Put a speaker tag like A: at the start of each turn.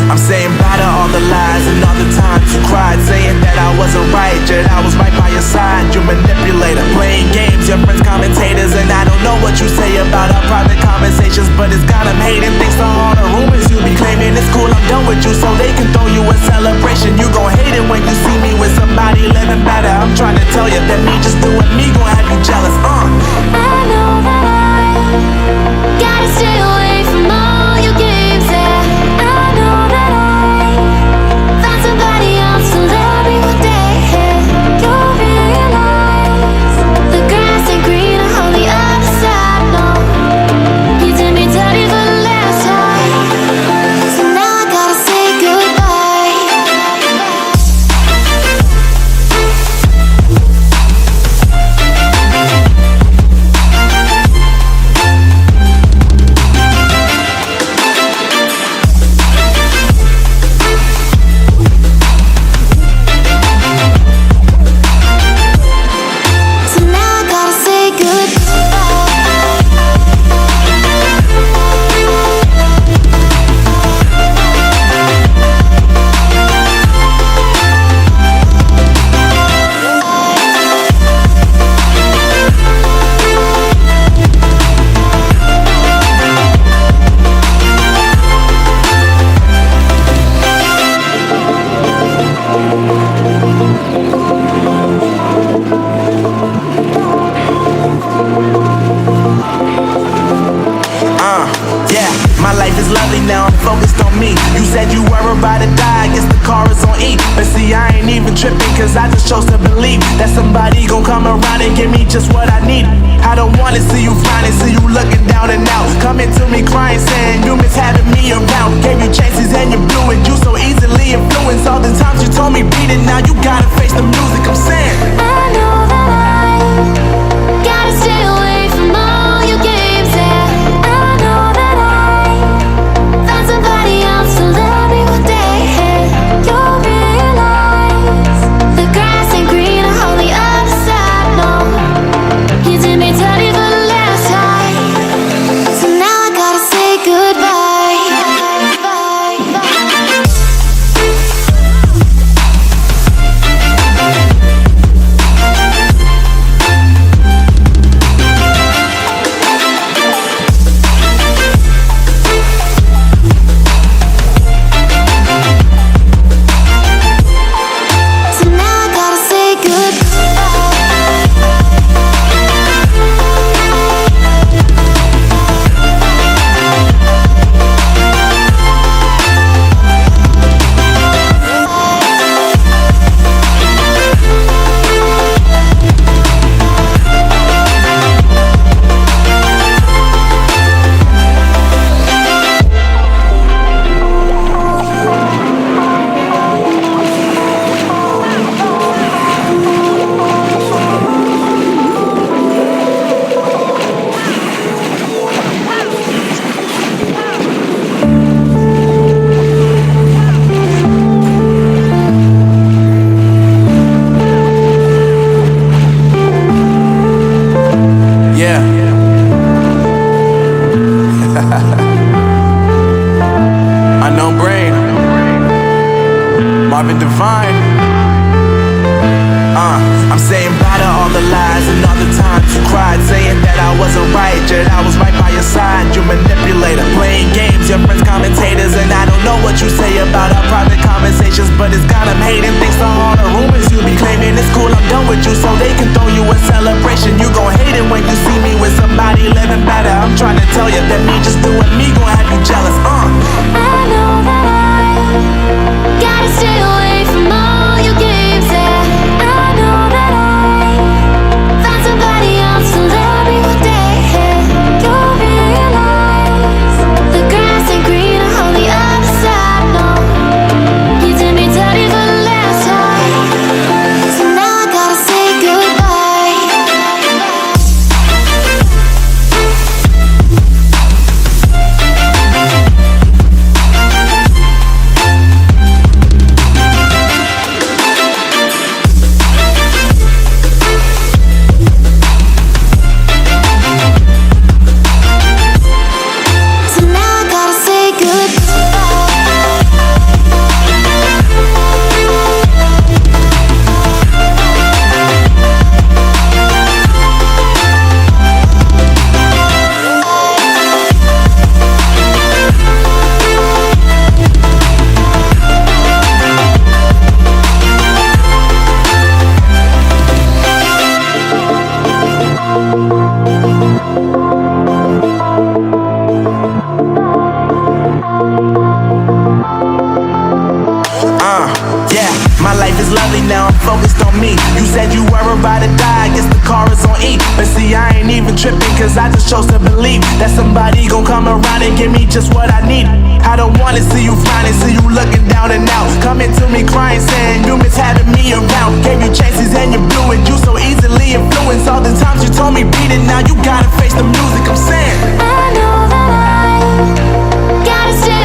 A: I'm saying bye to all the lies and all the times you cried, saying that I wasn't right, yet I was right by your side. You manipulator, playing games, your friends commentators, and I don't know what you say about our private conversations, but it's got them hating. Thanks to all the rumors you be claiming. It's cool, I'm done with you, so they can throw you a celebration. You gon' hate it when you see me with somebody living better. I'm trying to tell you that me just doing me gon' have you jealous.
B: I know that I gotta stay away from all your games. Yeah, I know that I found somebody else to love me one day. You'll realize the grass ain't greener on the other side. No, you did me dirty for the last time, so now I gotta say goodbye.
A: My life is lovely now, I'm focused on me. You said you were about to die, I guess the car is on E. But see, I ain't even tripping, cause I just chose to believe that somebody gon' come around and give me just what I need. I don't wanna see you frowning, see you looking down and out, coming to me crying, saying you miss having me around. Gave you chances and you blew it, you so easily influenced. All the times you told me beat it, now you gotta face the music. I'm saying
B: I know that I gotta stay away from all your games. Yeah, I know that I found somebody else to love me one day. You'll realize the grass ain't greener on the other side. No, you did me dirty for the last time, so now I gotta say goodbye. I'm saying bye to all the lies and all the times you cried, saying that I wasn't right, yet I was right by your side. You manipulator, playing games, your friends commentators, and I don't know what you say about our private conversations, but it's got them hating. Thanks to all the rumors you be claiming. It's cool, I'm done with you, so they can throw you a celebration. You gon' hate it when you see me with somebody living better. I'm trying to tell you that me just doing me gon' have you jealous. I know that I gotta stay away from all your games. Yeah, I know that I found somebody else to love me one day. You'll realize the grass ain't greener on the other side. No, you did me dirty for the last time, so now I gotta say goodbye.
A: said you were about to die, I guess the car is on E. But see, I ain't even tripping, cause I just chose to believe that somebody gon' come around and give me just what I need. I don't wanna see you frowning, see you looking down and out, coming to me crying, saying you miss having me around. Gave you chances and you blew it, you so easily influenced. All the times you told me beat it, now you gotta face the music. I'm saying
C: I know that I gotta stay